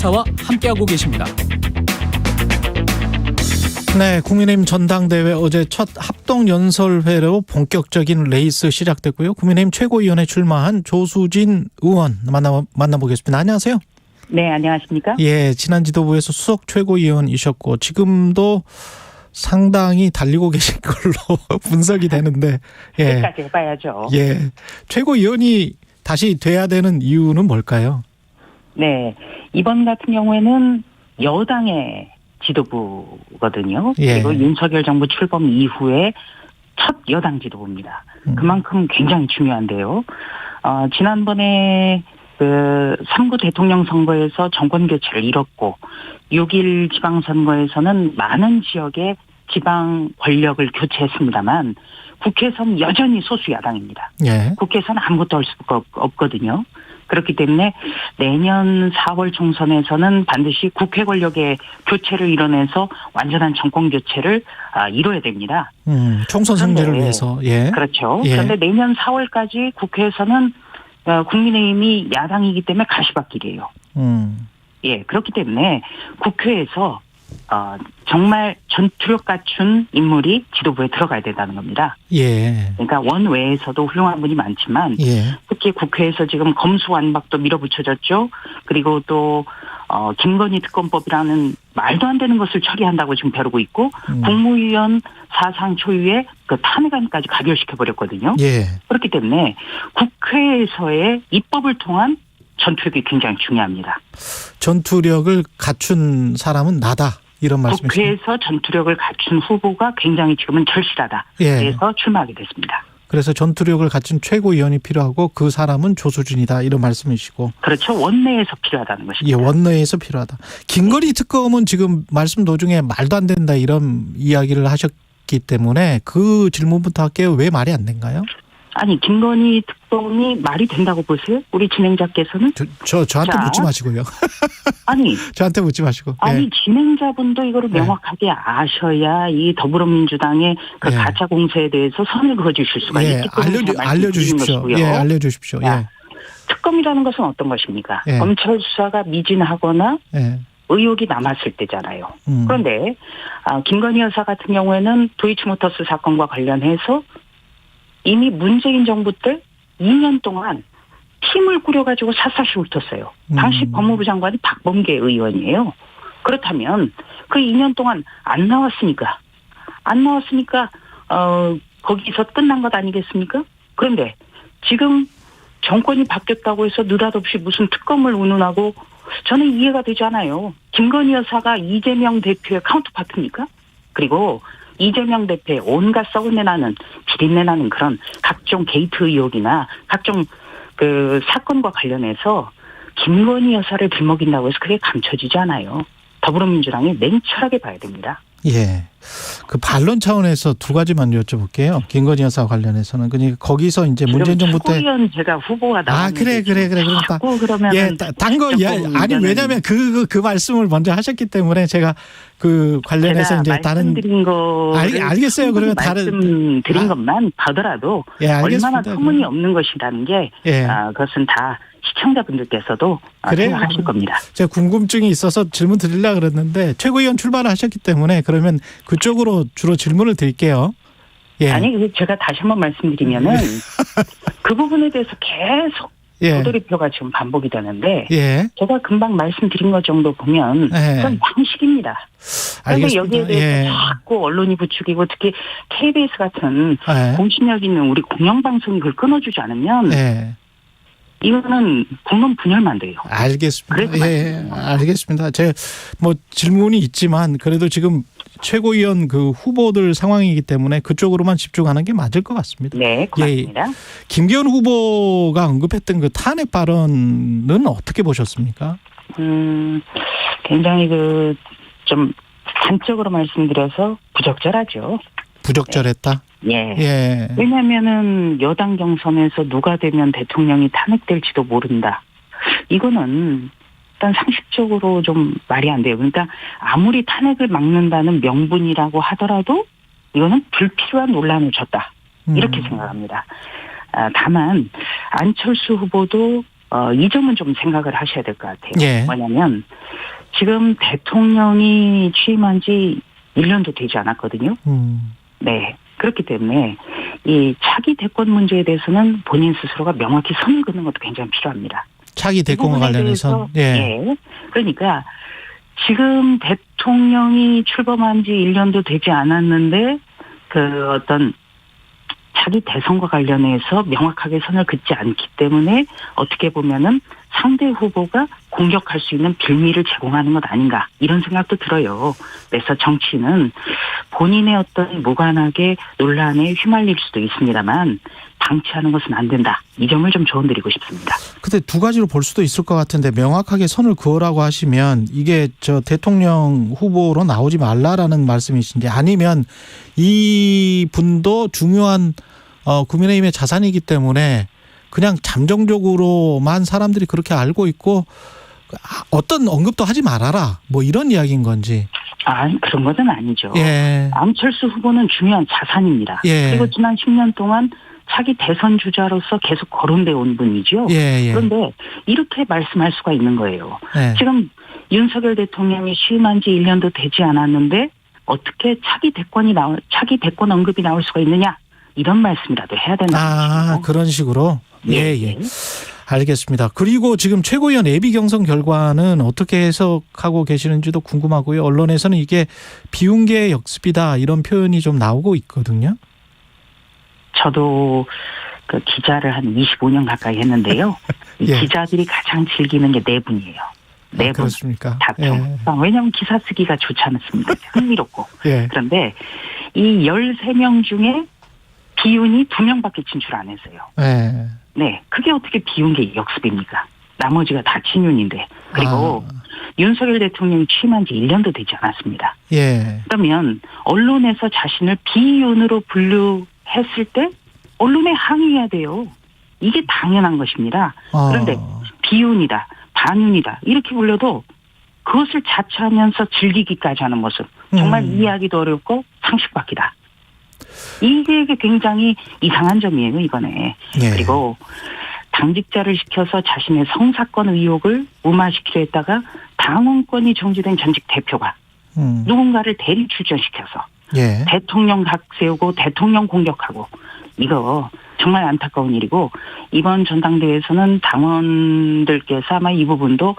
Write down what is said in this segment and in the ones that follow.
여사와 함께하고 계십니다. 네, 국민의힘 전당대회 어제 첫 합동연설회로 본격적인 레이스 시작됐고요. 국민의힘 최고위원회 출마한 조수진 의원 만나보겠습니다. 안녕하세요. 네, 안녕하십니까? 예, 지난 지도부에서 수석 최고위원이셨고 지금도 상당히 달리고 계신 걸로 분석이 되는데. 예. 끝까지 해봐야죠. 예, 최고위원이 다시 돼야 되는 이유는 뭘까요? 네, 이번 같은 경우에는 여당의 지도부거든요. 예. 그리고 윤석열 정부 출범 이후에 첫 여당 지도부입니다. 그만큼 굉장히 중요한데요. 지난번에 그 3구 대통령 선거에서 정권 교체를 이뤘고 6.1 지방선거에서는 많은 지역의 지방 권력을 교체했습니다만 국회에서는 여전히 소수 야당입니다. 예. 국회에서는 아무것도 할 수가 없거든요. 그렇기 때문에 내년 4월 총선에서는 반드시 국회 권력의 교체를 이뤄내서 완전한 정권 교체를 이뤄야 됩니다. 총선 승리를 위해서. 예. 그렇죠. 예. 그런데 내년 4월까지 국회에서는 국민의힘이 야당이기 때문에 가시밭길이에요. 예, 그렇기 때문에 국회에서 정말 전투력 갖춘 인물이 지도부에 들어가야 된다는 겁니다. 예. 그러니까 원외에서도 훌륭한 분이 많지만 예. 특히 국회에서 지금 검수완박도 밀어붙여졌죠. 그리고 또 김건희 특검법이라는 말도 안 되는 것을 처리한다고 지금 벼르고 있고 국무위원 사상 초유의 그 탄핵안까지 가결시켜버렸거든요. 예. 그렇기 때문에 국회에서의 입법을 통한 전투력이 굉장히 중요합니다. 전투력을 갖춘 사람은 나다. 이런 말씀이시죠? 국회에서 전투력을 갖춘 후보가 굉장히 지금은 절실하다. 예. 그래서 출마하게 됐습니다. 그래서 전투력을 갖춘 최고위원이 필요하고 그 사람은 조수진이다. 이런 말씀이시고. 그렇죠. 원내에서 필요하다는 것입니다. 예, 원내에서 필요하다. 김건희 특검은 지금 말씀 도중에 말도 안 된다 이런 이야기를 하셨기 때문에 그 질문부터 할게요. 왜 말이 안 된가요? 아니, 김건희 특검이 말이 된다고 보세요? 우리 진행자께서는? 저한테 자. 묻지 마시고요. 아니. 저한테 묻지 마시고. 아니, 예. 진행자분도 이거를 명확하게 아셔야 이 더불어민주당의 그 예. 가짜 공세에 대해서 선을 그어주실 수가 예, 있기 때문에 알려주십시오. 예, 알려주십시오. 예. 특검이라는 것은 어떤 것입니까? 예. 검찰 수사가 미진하거나 예. 의혹이 남았을 때잖아요. 그런데 김건희 여사 같은 경우에는 도이치모터스 사건과 관련해서 이미 문재인 정부 때 2년 동안 팀을 꾸려가지고 샅샅이 훑었어요. 당시 법무부 장관이 박범계 의원이에요. 그렇다면 그 2년 동안 안 나왔으니까 거기서 끝난 것 아니겠습니까? 그런데 지금 정권이 바뀌었다고 해서 느닷없이 무슨 특검을 운운하고 저는 이해가 되지 않아요. 김건희 여사가 이재명 대표의 카운터파트입니까? 그리고 이재명 대표의 온갖 썩은내나는 비린내나는 그런 각종 게이트 의혹이나 각종 그 사건과 관련해서 김건희 여사를 들먹인다고 해서 그게 감춰지지 않아요. 더불어민주당이 냉철하게 봐야 됩니다. 예. 그 반론 차원에서 두 가지만 여쭤볼게요. 김건희 여사 관련해서는. 그러니까 거기서 이제 문재인 정부 때. 최고위원 제가 후보가 나왔는데. 그래. 그러니까. 그러면. 예, 단 거, 아니, 왜냐면 그 말씀을 먼저 하셨기 때문에 제가 그 관련해서 이제 다른. 말씀드린 거. 알겠어요. 그러면 말씀드린 것만 봐더라도. 예, 알겠습니다. 얼마나 터무니없는 것이라는 게. 예. 그것은 다 시청자분들께서도 생각하실 겁니다. 제가 궁금증이 있어서 질문 드리려고 그랬는데 최고위원 출마를 하셨기 때문에 그러면 그쪽으로 주로 질문을 드릴게요. 예. 아니, 제가 다시 한번 말씀드리면은 그 부분에 대해서 계속 도돌이표가 지금 반복이 되는데 제가 금방 말씀드린 것 정도 보면 그건 양식입니다. 그런데 여기에 대해서 자꾸 언론이 부추기고 특히 KBS 같은 공신력 있는 우리 공영방송이 그걸 끊어주지 않으면 이거는 국론 분열만 돼요. 알겠습니다. 예, 알겠습니다. 제가 뭐 질문이 있지만 그래도 지금 최고위원 그 후보들 상황이기 때문에 그쪽으로만 집중하는 게 맞을 것 같습니다. 네, 고맙습니다. 예, 김기현 후보가 언급했던 그 탄핵 발언은 어떻게 보셨습니까? 굉장히 좀 단적으로 말씀드려서 부적절하죠. 부적절했다? 예. 왜냐하면은 여당 경선에서 누가 되면 대통령이 탄핵될지도 모른다. 이거는 일단 상식적으로 좀 말이 안 돼요. 그러니까 아무리 탄핵을 막는다는 명분이라고 하더라도 이거는 불필요한 논란을 줬다. 이렇게 생각합니다. 다만 안철수 후보도 이 점은 좀 생각을 하셔야 될 것 같아요. 뭐냐면 지금 대통령이 취임한 지 1년도 되지 않았거든요. 네. 그렇기 때문에 이 차기 대권 문제에 대해서는 본인 스스로가 명확히 선을 긋는 것도 굉장히 필요합니다. 차기 대권과 관련해서. 예. 그러니까 지금 대통령이 출범한 지 1년도 되지 않았는데 그 어떤 차기 대선과 관련해서 명확하게 선을 긋지 않기 때문에 어떻게 보면은 상대 후보가 공격할 수 있는 빌미를 제공하는 것 아닌가 이런 생각도 들어요. 그래서 정치는 본인의 어떤 무관하게 논란에 휘말릴 수도 있습니다만 방치하는 것은 안 된다. 이 점을 좀 조언드리고 싶습니다. 근데 두 가지로 볼 수도 있을 것 같은데 명확하게 선을 그으라고 하시면 이게 저 대통령 후보로 나오지 말라라는 말씀이신지 아니면 이 분도 중요한 국민의힘의 자산이기 때문에 그냥 잠정적으로만 사람들이 그렇게 알고 있고 어떤 언급도 하지 말아라 뭐 이런 이야기인 건지. 그런 것은 아니죠. 예. 안철수 후보는 중요한 자산입니다. 예. 그리고 지난 10년 동안 차기 대선 주자로서 계속 거론돼 온 분이죠. 예. 그런데 이렇게 말씀할 수가 있는 거예요. 예. 지금 윤석열 대통령이 취임한 지 1년도 되지 않았는데 어떻게 차기 대권 언급이 나올 수가 있느냐 이런 말씀이라도 해야 된다. 그런 식으로. 예. 예. 알겠습니다. 그리고 지금 최고위원 예비 경선 결과는 어떻게 해석하고 계시는지도 궁금하고요. 언론에서는 이게 비운계 역습이다 이런 표현이 좀 나오고 있거든요. 저도 그 기자를 한 25년 가까이 했는데요. 이 예. 기자들이 가장 즐기는 게 네 분이에요. 네 분. 그렇습니까? 다툼. 예. 왜냐하면 기사 쓰기가 좋지 않습니까? 흥미롭고. 예. 그런데 이 13명 중에 비운이 2명밖에 진출 안 했어요. 예. 네. 그게 어떻게 비운계 역습입니까? 나머지가 다 친윤인데. 그리고 윤석열 대통령이 취임한 지 1년도 되지 않았습니다. 예. 그러면 언론에서 자신을 비윤으로 분류했을 때 언론에 항의해야 돼요. 이게 당연한 것입니다. 그런데 비윤이다, 반윤이다 이렇게 불려도 그것을 자처하면서 즐기기까지 하는 모습 정말 이해하기도 어렵고 상식밖이다. 이게 굉장히 이상한 점이에요 이번에. 예. 그리고 당직자를 시켜서 자신의 성사건 의혹을 무마시키려 했다가 당원권이 정지된 전직 대표가 누군가를 대리 출전시켜서 예. 대통령 각 세우고 대통령 공격하고 이거 정말 안타까운 일이고 이번 전당대회에서는 당원들께서 아마 이 부분도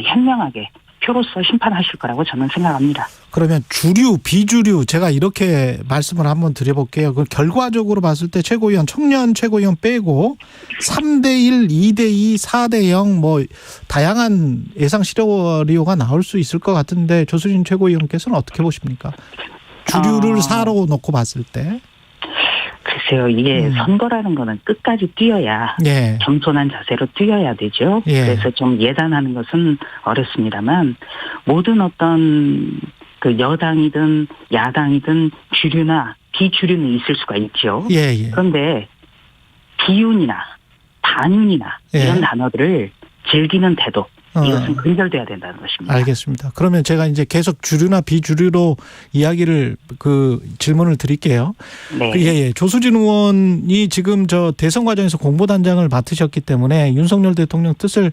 현명하게 표로서 심판하실 거라고 저는 생각합니다. 그러면 주류, 비주류 제가 이렇게 말씀을 한번 드려볼게요. 그 결과적으로 봤을 때 최고위원, 청년 최고위원 빼고 3대1, 2대2, 4대0 뭐 다양한 예상 시나리오가 나올 수 있을 것 같은데 조수진 최고위원께서는 어떻게 보십니까? 주류를 4로 놓고 봤을 때. 글쎄요. 이게 선거라는 거는 끝까지 뛰어야 예. 겸손한 자세로 뛰어야 되죠. 예. 그래서 좀 예단하는 것은 어렵습니다만 모든 어떤 그 여당이든 야당이든 주류나 비주류는 있을 수가 있죠. 예. 그런데 비윤이나 반윤이나 예. 이런 단어들을 즐기는 태도 이것은 근절돼야 된다는 것입니다. 알겠습니다. 그러면 제가 이제 계속 주류나 비주류로 이야기를 질문을 드릴게요. 네. 예. 조수진 의원이 지금 저 대선 과정에서 공보단장을 맡으셨기 때문에 윤석열 대통령 뜻을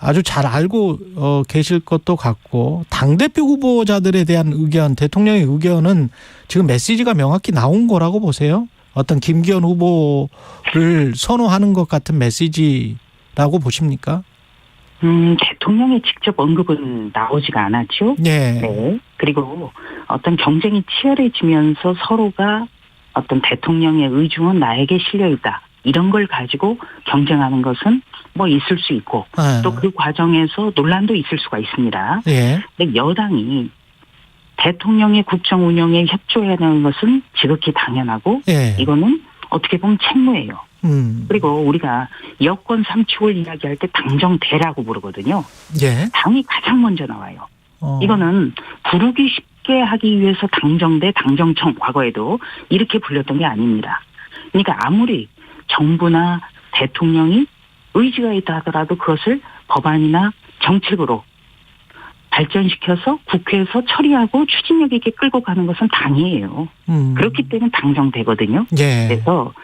아주 잘 알고 계실 것도 같고 당대표 후보자들에 대한 의견, 대통령의 의견은 지금 메시지가 명확히 나온 거라고 보세요? 어떤 김기현 후보를 선호하는 것 같은 메시지라고 보십니까? 대통령의 직접 언급은 나오지가 않았죠. 예. 네. 그리고 어떤 경쟁이 치열해지면서 서로가 어떤 대통령의 의중은 나에게 실려 있다. 이런 걸 가지고 경쟁하는 것은 뭐 있을 수 있고 또 그 과정에서 논란도 있을 수가 있습니다. 예. 근데 여당이 대통령의 국정 운영에 협조해야 하는 것은 지극히 당연하고 예. 이거는 어떻게 보면 책무예요. 그리고 우리가 여권 삼축을 이야기할 때 당정대라고 부르거든요. 예. 당이 가장 먼저 나와요. 이거는 부르기 쉽게 하기 위해서 당정대, 당정청 과거에도 이렇게 불렸던 게 아닙니다. 그러니까 아무리 정부나 대통령이 의지가 있다 하더라도 그것을 법안이나 정책으로 발전시켜서 국회에서 처리하고 추진력 있게 끌고 가는 것은 당이에요. 그렇기 때문에 당정되거든요. 예. 그래서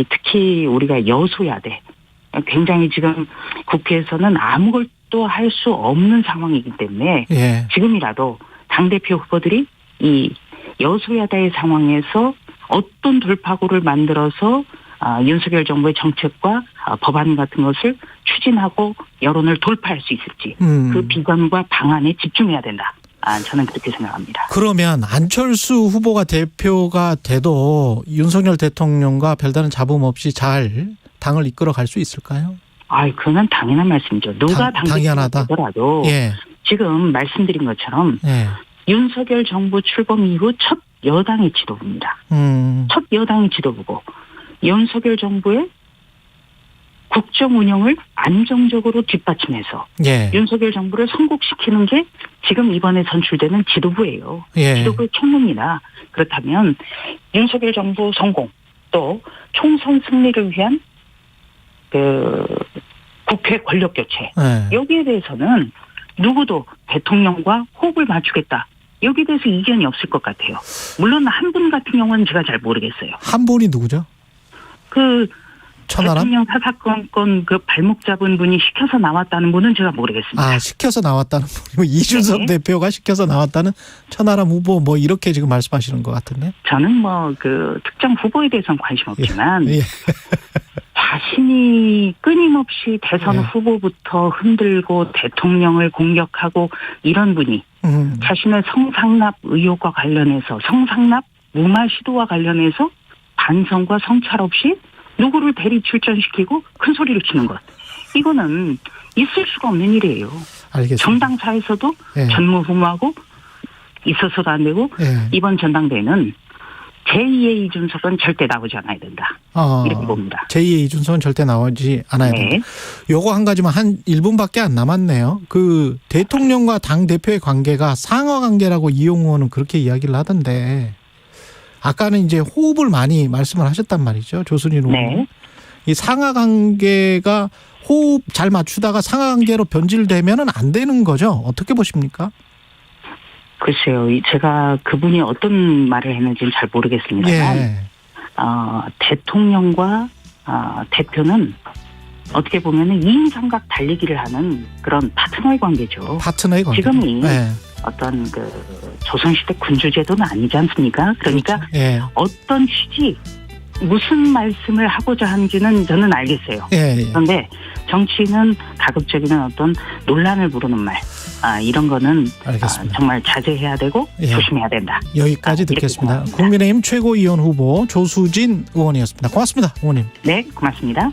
특히 우리가 여소야대 굉장히 지금 국회에서는 아무것도 할 수 없는 상황이기 때문에 예. 지금이라도 당대표 후보들이 이 여소야다의 상황에서 어떤 돌파구를 만들어서 윤석열 정부의 정책과 법안 같은 것을 추진하고 여론을 돌파할 수 있을지 그 비전과 방안에 집중해야 된다. 저는 그렇게 생각합니다. 그러면 안철수 후보가 대표가 돼도 윤석열 대통령과 별다른 잡음 없이 잘 당을 이끌어 갈 수 있을까요? 그건 당연한 말씀이죠. 누가 당대표가 되더라도 예. 지금 말씀드린 것처럼 예. 윤석열 정부 출범 이후 첫 여당의 지도부입니다. 첫 여당의 지도부고 윤석열 정부의 국정 운영을 안정적으로 뒷받침해서 예. 윤석열 정부를 성공시키는 게 지금 이번에 선출되는 지도부예요. 예. 지도부의 책무입니다. 그렇다면 윤석열 정부 성공 또 총선 승리를 위한 그 국회 권력 교체 예. 여기에 대해서는 누구도 대통령과 호흡을 맞추겠다. 여기에 대해서 이견이 없을 것 같아요. 물론 한 분 같은 경우는 제가 잘 모르겠어요. 한 분이 누구죠? 천하람? 대통령 사사건건 그 발목 잡은 분이 시켜서 나왔다는 분은 제가 모르겠습니다. 시켜서 나왔다는 분이 이준석 네. 대표가 시켜서 나왔다는 천하람 후보 뭐 이렇게 지금 말씀하시는 것 같은데. 저는 그 특정 후보에 대해서는 관심 없지만 예. 자신이 끊임없이 대선 예. 후보부터 흔들고 대통령을 공격하고 이런 분이 자신의 성상납 의혹과 관련해서 성상납 무마 시도와 관련해서 반성과 성찰 없이 누구를 대리 출전시키고 큰 소리를 치는 것. 이거는 있을 수가 없는 일이에요. 알겠습니다. 정당사에서도 예. 전무후무하고 있어서도 안 되고 예. 이번 전당대회는 제2의 이준석은 절대 나오지 않아야 된다. 이렇게 봅니다. 제2의 이준석은 절대 나오지 않아야 네. 된다. 요거 한 가지만 한 1분밖에 안 남았네요. 그 대통령과 당대표의 관계가 상하 관계라고 이용우 의원은 그렇게 이야기를 하던데 아까는 이제 호흡을 많이 말씀을 하셨단 말이죠. 조순인 의원. 네. 이 상하 관계가 호흡 잘 맞추다가 상하 관계로 변질되면은 안 되는 거죠. 어떻게 보십니까? 글쎄요. 제가 그분이 어떤 말을 했는지는 잘 모르겠습니다만 예. 대통령과 대표는 어떻게 보면 2인 삼각 달리기를 하는 그런 파트너의 관계죠. 파트너의 관계. 지금이 예. 어떤 조선시대 군주제도는 아니지 않습니까? 그러니까 그렇죠. 예. 어떤 취지, 무슨 말씀을 하고자 하는지는 저는 알겠어요. 예. 그런데 정치는 가급적이면 어떤 논란을 부르는 말, 이런 거는 알겠습니다. 정말 자제해야 되고 예. 조심해야 된다. 여기까지 이렇게 듣겠습니다. 생각합니다. 국민의힘 최고위원 후보 조수진 의원이었습니다. 고맙습니다, 의원님. 네, 고맙습니다.